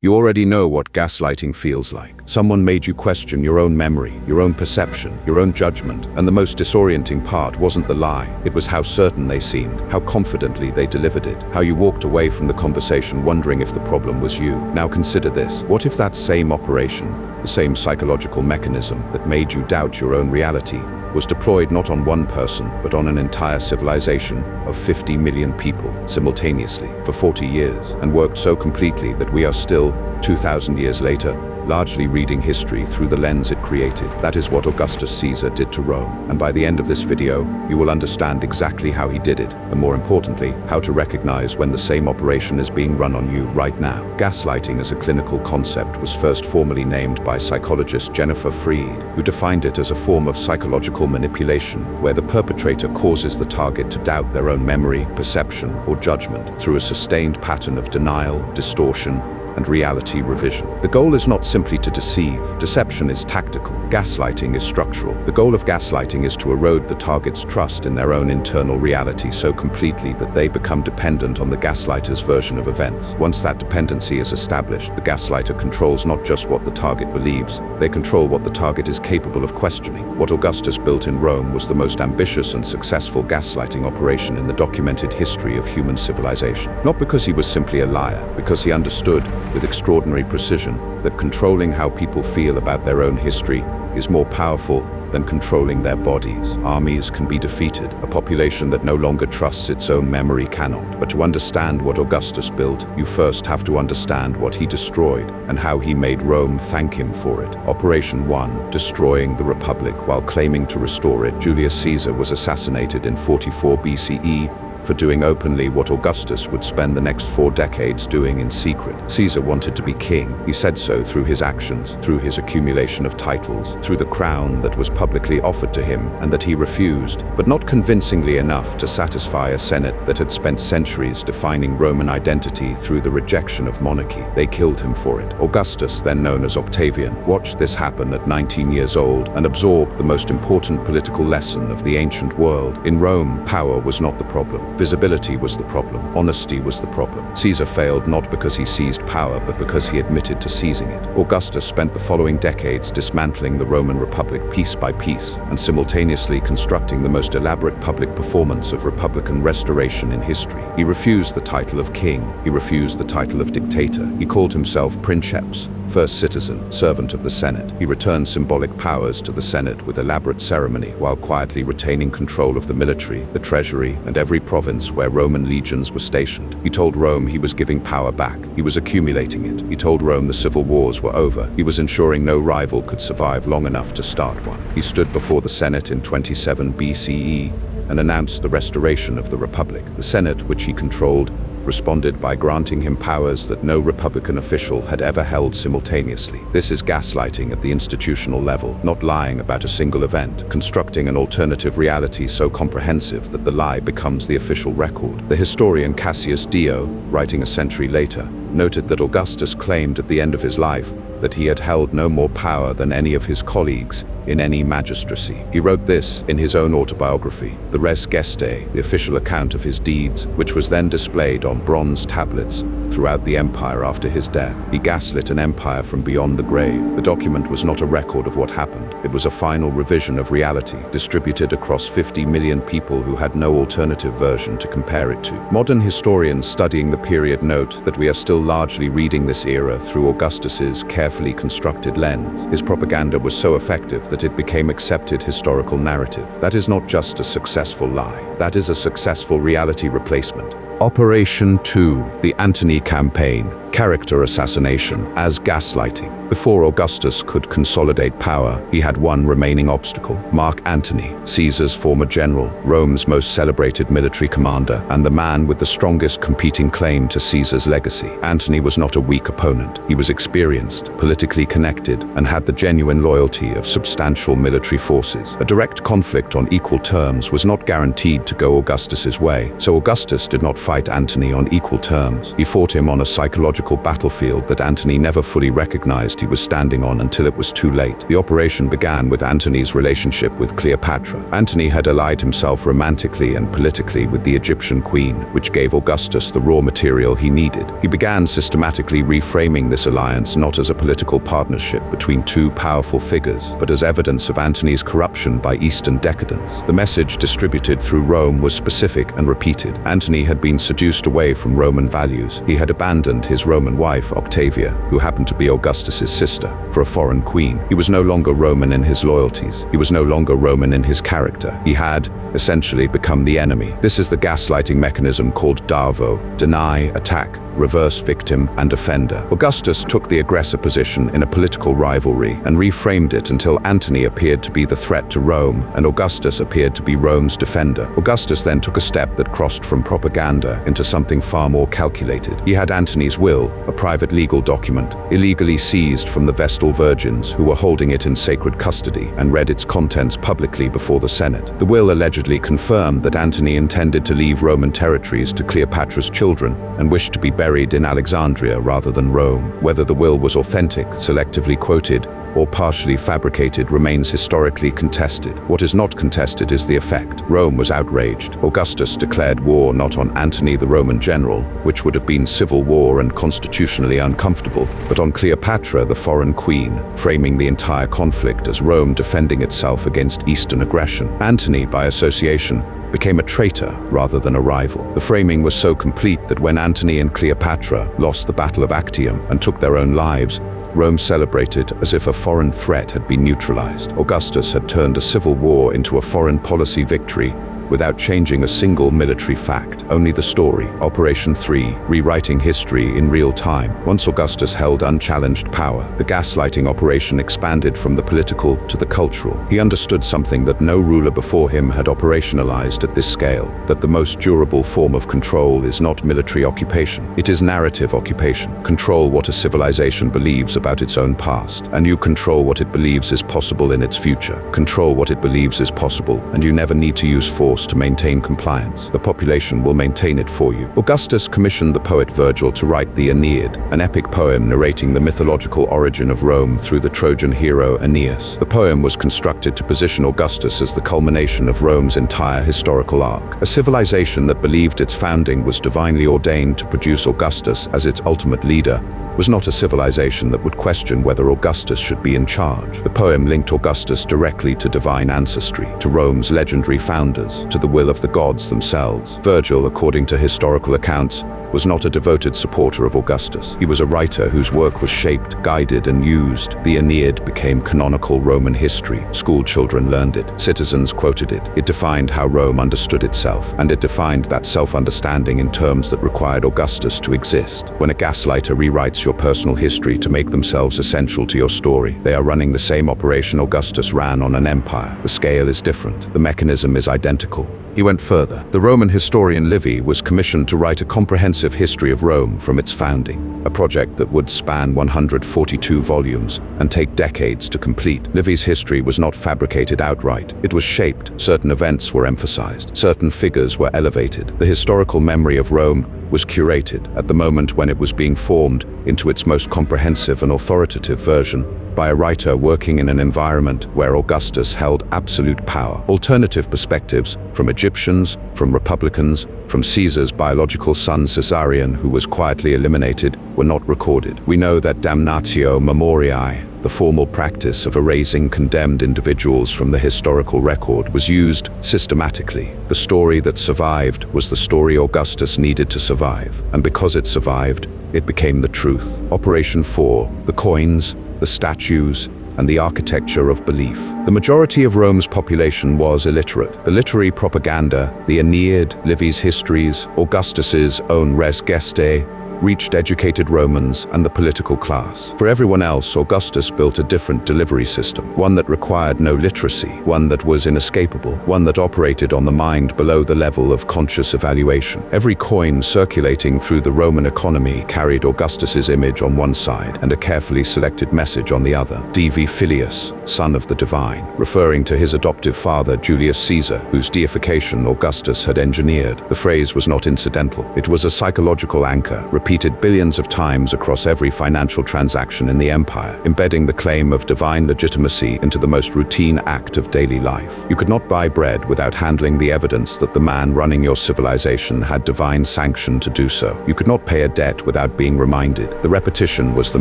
You already know what gaslighting feels like. Someone made you question your own memory, your own perception, your own judgment, and the most disorienting part wasn't the lie. It was how certain they seemed, how confidently they delivered it, how you walked away from the conversation wondering if the problem was you. Now consider this. What if that same operation, the same psychological mechanism that made you doubt your own reality, was deployed not on one person, but on an entire civilization of 50 million people simultaneously for 40 years, and worked so completely that we are still, 2,000 years later, largely reading history through the lens it created? That is what Augustus Caesar did to Rome. And by the end of this video, you will understand exactly how he did it, and more importantly, how to recognize when the same operation is being run on you right now. Gaslighting as a clinical concept was first formally named by psychologist Jennifer Freed, who defined it as a form of psychological manipulation where the perpetrator causes the target to doubt their own memory, perception, or judgment through a sustained pattern of denial, distortion, and reality revision. The goal is not simply to deceive. Deception is tactical. Gaslighting is structural. The goal of gaslighting is to erode the target's trust in their own internal reality so completely that they become dependent on the gaslighter's version of events. Once that dependency is established, the gaslighter controls not just what the target believes, they control what the target is capable of questioning. What Augustus built in Rome was the most ambitious and successful gaslighting operation in the documented history of human civilization. Not because he was simply a liar, because he understood with extraordinary precision that controlling how people feel about their own history is more powerful than controlling their bodies. Armies can be defeated. A population that no longer trusts its own memory cannot. But to understand what Augustus built, you first have to understand what he destroyed and how he made Rome thank him for it. Operation 1, destroying the Republic while claiming to restore it. Julius Caesar was assassinated in 44 BCE for doing openly what Augustus would spend the next 4 decades doing in secret. Caesar wanted to be king. He said so through his actions, through his accumulation of titles, through the crown that was publicly offered to him and that he refused, but not convincingly enough to satisfy a Senate that had spent centuries defining Roman identity through the rejection of monarchy. They killed him for it. Augustus, then known as Octavian, watched this happen at 19 years old and absorbed the most important political lesson of the ancient world. In Rome, power was not the problem. Visibility was the problem. Honesty was the problem. Caesar failed not because he seized power, but because he admitted to seizing it. Augustus spent the following decades dismantling the Roman Republic piece by piece and simultaneously constructing the most elaborate public performance of republican restoration in history. He refused the title of king. He refused the title of dictator. He called himself princeps, first citizen, servant of the Senate. He returned symbolic powers to the Senate with elaborate ceremony while quietly retaining control of the military, the treasury, and every province where Roman legions were stationed. He told Rome he was giving power back. He was accumulating it. He told Rome the civil wars were over. He was ensuring no rival could survive long enough to start one. He stood before the Senate in 27 BCE and announced the restoration of the Republic. The Senate, which he controlled, responded by granting him powers that no Republican official had ever held simultaneously. This is gaslighting at the institutional level, not lying about a single event, constructing an alternative reality so comprehensive that the lie becomes the official record. The historian Cassius Dio, writing a century later, noted that Augustus claimed at the end of his life that he had held no more power than any of his colleagues in any magistracy. He wrote this in his own autobiography, the Res Geste, the official account of his deeds, which was then displayed on bronze tablets throughout the empire after his death. He gaslit an empire from beyond the grave. The document was not a record of what happened. It was a final revision of reality, distributed across 50 million people who had no alternative version to compare it to. Modern historians studying the period note that we are still largely reading this era through Augustus's carefully constructed lens. His propaganda was so effective that it became accepted historical narrative. That is not just a successful lie. That is a successful reality replacement. Operation 2, the Antony Campaign, character assassination as gaslighting. Before Augustus could consolidate power, he had one remaining obstacle: Mark Antony, Caesar's former general, Rome's most celebrated military commander, and the man with the strongest competing claim to Caesar's legacy. Antony was not a weak opponent. He was experienced, politically connected, and had the genuine loyalty of substantial military forces. A direct conflict on equal terms was not guaranteed to go Augustus's way, so Augustus did not fight Antony on equal terms. He fought him on a psychological psychological battlefield that Antony never fully recognized he was standing on until it was too late. The operation began with Antony's relationship with Cleopatra. Antony had allied himself romantically and politically with the Egyptian queen, which gave Augustus the raw material he needed. He began systematically reframing this alliance not as a political partnership between two powerful figures, but as evidence of Antony's corruption by Eastern decadence. The message distributed through Rome was specific and repeated. Antony had been seduced away from Roman values. He had abandoned his Roman wife, Octavia, who happened to be Augustus's sister, for a foreign queen. He was no longer Roman in his loyalties. He was no longer Roman in his character. He had, essentially, become the enemy. This is the gaslighting mechanism called DARVO: deny, attack, reverse victim, and offender. Augustus took the aggressor position in a political rivalry and reframed it until Antony appeared to be the threat to Rome and Augustus appeared to be Rome's defender. Augustus then took a step that crossed from propaganda into something far more calculated. He had Antony's will, a private legal document, illegally seized from the Vestal virgins who were holding it in sacred custody, and read its contents publicly before the Senate. The will allegedly confirmed that Antony intended to leave Roman territories to Cleopatra's children and wished to be buried in Alexandria rather than Rome. Whether the will was authentic, selectively quoted, or partially fabricated remains historically contested. What is not contested is the effect. Rome was outraged. Augustus declared war not on Antony the Roman general, which would have been civil war and constitutionally uncomfortable, but on Cleopatra the foreign queen, framing the entire conflict as Rome defending itself against Eastern aggression. Antony, by association, became a traitor rather than a rival. The framing was so complete that when Antony and Cleopatra lost the Battle of Actium and took their own lives, Rome celebrated as if a foreign threat had been neutralized. Augustus had turned a civil war into a foreign policy victory without changing a single military fact. Only the story. Operation 3, rewriting history in real time. Once Augustus held unchallenged power, the gaslighting operation expanded from the political to the cultural. He understood something that no ruler before him had operationalized at this scale, that the most durable form of control is not military occupation. It is narrative occupation. Control what a civilization believes about its own past, and you control what it believes is possible in its future. Control what it believes is possible, and you never need to use force to maintain compliance. The population will maintain it for you. Augustus commissioned the poet Virgil to write the Aeneid, an epic poem narrating the mythological origin of Rome through the Trojan hero Aeneas. The poem was constructed to position Augustus as the culmination of Rome's entire historical arc. A civilization that believed its founding was divinely ordained to produce Augustus as its ultimate leader was not a civilization that would question whether Augustus should be in charge. The poem linked Augustus directly to divine ancestry, to Rome's legendary founders, to the will of the gods themselves. Virgil, according to historical accounts, was not a devoted supporter of Augustus. He was a writer whose work was shaped, guided, and used. The Aeneid became canonical Roman history. School children learned it. Citizens quoted it. It defined how Rome understood itself, and it defined that self-understanding in terms that required Augustus to exist. When a gaslighter rewrites your personal history to make themselves essential to your story, they are running the same operation Augustus ran on an empire. The scale is different. The mechanism is identical. He went further. The Roman historian Livy was commissioned to write a comprehensive history of Rome from its founding, a project that would span 142 volumes and take decades to complete. Livy's history was not fabricated outright. It was shaped. Certain events were emphasized. Certain figures were elevated. The historical memory of Rome was curated at the moment when it was being formed into its most comprehensive and authoritative version by a writer working in an environment where Augustus held absolute power. Alternative perspectives from Egyptians, from Republicans, from Caesar's biological son Caesarion, who was quietly eliminated, were not recorded. We know that damnatio memoriae, the formal practice of erasing condemned individuals from the historical record, was used systematically. The story that survived was the story Augustus needed to survive, and because it survived, it became the truth. Operation 4, the coins, the statues, and the architecture of belief. The majority of Rome's population was illiterate. The literary propaganda, the Aeneid, Livy's histories, Augustus's own res gestae, reached educated Romans and the political class. For everyone else, Augustus built a different delivery system, one that required no literacy, one that was inescapable, one that operated on the mind below the level of conscious evaluation. Every coin circulating through the Roman economy carried Augustus's image on one side and a carefully selected message on the other. Divi Filius, son of the divine, referring to his adoptive father Julius Caesar, whose deification Augustus had engineered. The phrase was not incidental. It was a psychological anchor, repeated billions of times across every financial transaction in the empire, embedding the claim of divine legitimacy into the most routine act of daily life. You could not buy bread without handling the evidence that the man running your civilization had divine sanction to do so. You could not pay a debt without being reminded. The repetition was the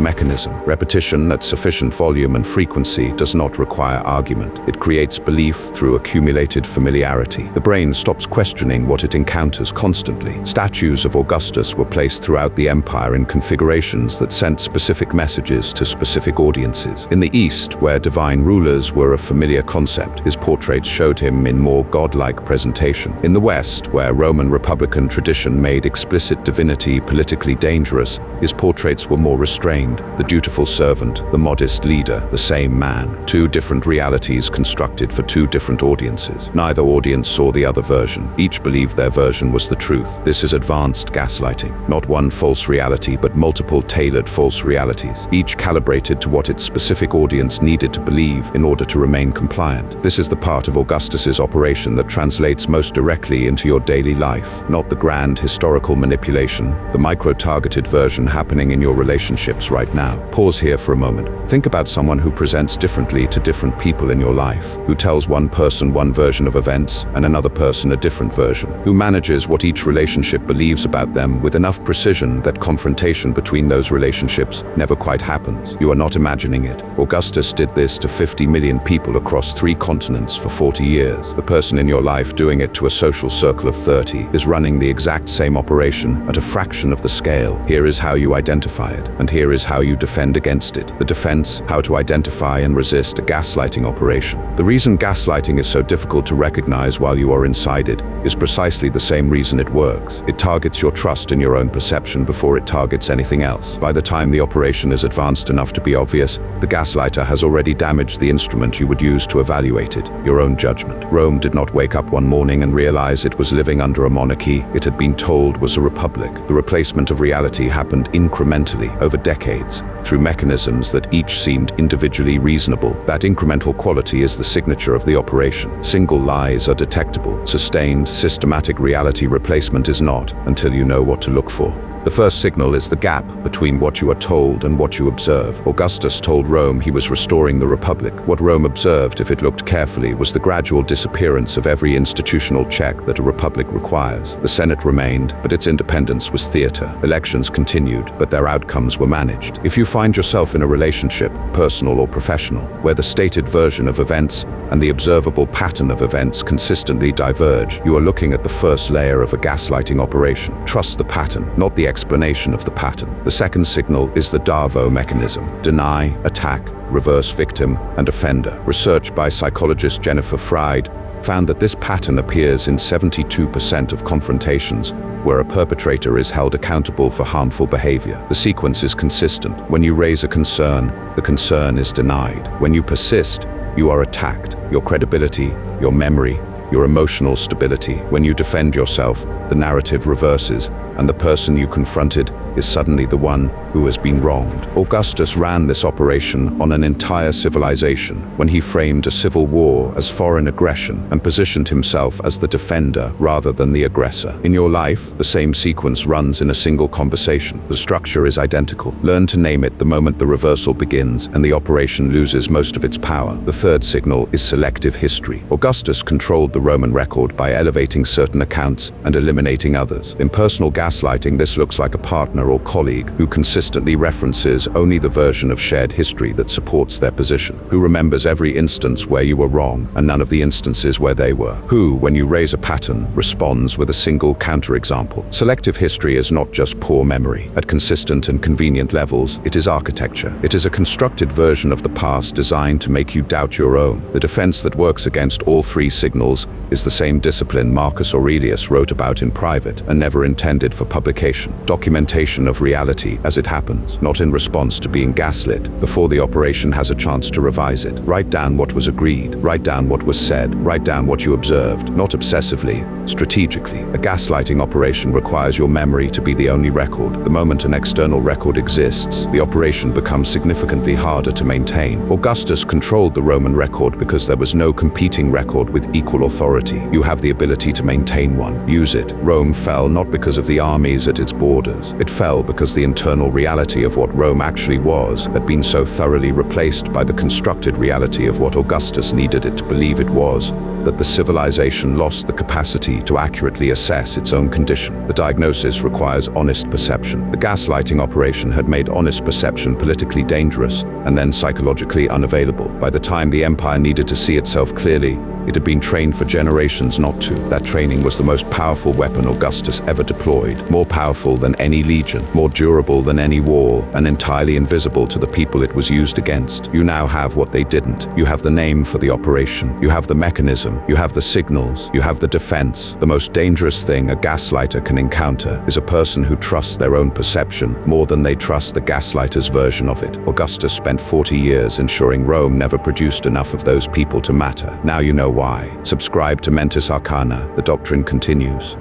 mechanism. Repetition at sufficient volume and frequency does not require argument. It creates belief through accumulated familiarity. The brain stops questioning what it encounters constantly. Statues of Augustus were placed throughout the empire in configurations that sent specific messages to specific audiences. In the East, where divine rulers were a familiar concept, his portraits showed him in more godlike presentation. In the West, where Roman Republican tradition made explicit divinity politically dangerous, his portraits were more restrained. The dutiful servant, the modest leader, the same man. Two different realities constructed for two different audiences. Neither audience saw the other version. Each believed their version was the truth. This is advanced gaslighting. Not one false reality, but multiple tailored false realities, each calibrated to what its specific audience needed to believe in order to remain compliant. This is the part of Augustus's operation that translates most directly into your daily life, not the grand historical manipulation, the micro-targeted version happening in your relationships right now. Pause here for a moment. Think about someone who presents differently to different people in your life, who tells one person one version of events and another person a different version, who manages what each relationship believes about them with enough precision that confrontation between those relationships never quite happens. You are not imagining it. Augustus did this to 50 million people across 3 continents for 40 years. The person in your life doing it to a social circle of 30 is running the exact same operation at a fraction of the scale. Here is how you identify it, and here is how you defend against it. The defense: how to identify and resist a gaslighting operation. The reason gaslighting is so difficult to recognize while you are inside it is precisely the same reason it works. It targets your trust in your own perception before it targets anything else. By the time the operation is advanced enough to be obvious, the gaslighter has already damaged the instrument you would use to evaluate it, your own judgment. Rome did not wake up one morning and realize it was living under a monarchy it had been told was a republic. The replacement of reality happened incrementally over decades, through mechanisms that each seemed individually reasonable. That incremental quality is the signature of the operation. Single lies are detectable. Sustained, systematic reality replacement is not, until you know what to look for. The first signal is the gap between what you are told and what you observe. Augustus told Rome he was restoring the Republic. What Rome observed, if it looked carefully, was the gradual disappearance of every institutional check that a republic requires. The Senate remained, but its independence was theater. Elections continued, but their outcomes were managed. If you find yourself in a relationship, personal or professional, where the stated version of events and the observable pattern of events consistently diverge, you are looking at the first layer of a gaslighting operation. Trust the pattern, not the explanation of the pattern. The second signal is the Darvo mechanism: deny, attack, reverse victim, and offender. Research by psychologist Jennifer Fried found that this pattern appears in 72% of confrontations where a perpetrator is held accountable for harmful behavior. The sequence is consistent. When you raise a concern, the concern is denied. When you persist, you are attacked. Your credibility, your memory, your emotional stability. When you defend yourself, the narrative reverses, and the person you confronted is suddenly the one who has been wronged. Augustus ran this operation on an entire civilization when he framed a civil war as foreign aggression and positioned himself as the defender rather than the aggressor. In your life, the same sequence runs in a single conversation. The structure is identical. Learn to name it the moment the reversal begins and the operation loses most of its power. The third signal is selective history. Augustus controlled the Roman record by elevating certain accounts and eliminating others. In personal gaslighting, this looks like a partner or colleague who consistently references only the version of shared history that supports their position, who remembers every instance where you were wrong and none of the instances where they were, who, when you raise a pattern, responds with a single counterexample. Selective history is not just poor memory. At consistent and convenient levels, it is architecture. It is a constructed version of the past designed to make you doubt your own. The defense that works against all 3 signals is the same discipline Marcus Aurelius wrote about in private and never intended for publication: documentation of reality as it it happens, not in response to being gaslit, before the operation has a chance to revise it. Write down what was agreed, write down what was said, write down what you observed, not obsessively, strategically. A gaslighting operation requires your memory to be the only record. The moment an external record exists, the operation becomes significantly harder to maintain. Augustus controlled the Roman record because there was no competing record with equal authority. You have the ability to maintain one. Use it. Rome fell not because of the armies at its borders. It fell because the internal reality of what Rome actually was had been so thoroughly replaced by the constructed reality of what Augustus needed it to believe it was, that the civilization lost the capacity to accurately assess its own condition. The diagnosis requires honest perception. The gaslighting operation had made honest perception politically dangerous and then psychologically unavailable. By the time the empire needed to see itself clearly, it had been trained for generations not to. That training was the most powerful weapon Augustus ever deployed, more powerful than any legion, more durable than any wall, and entirely invisible to the people it was used against. You now have what they didn't. You have the name for the operation. You have the mechanism. You have the signals. You have the defense. The most dangerous thing a gaslighter can encounter is a person who trusts their own perception more than they trust the gaslighter's version of it. Augustus spent 40 years ensuring Rome never produced enough of those people to matter. Now you know why. Subscribe to Mentis Arcana. The doctrine continues.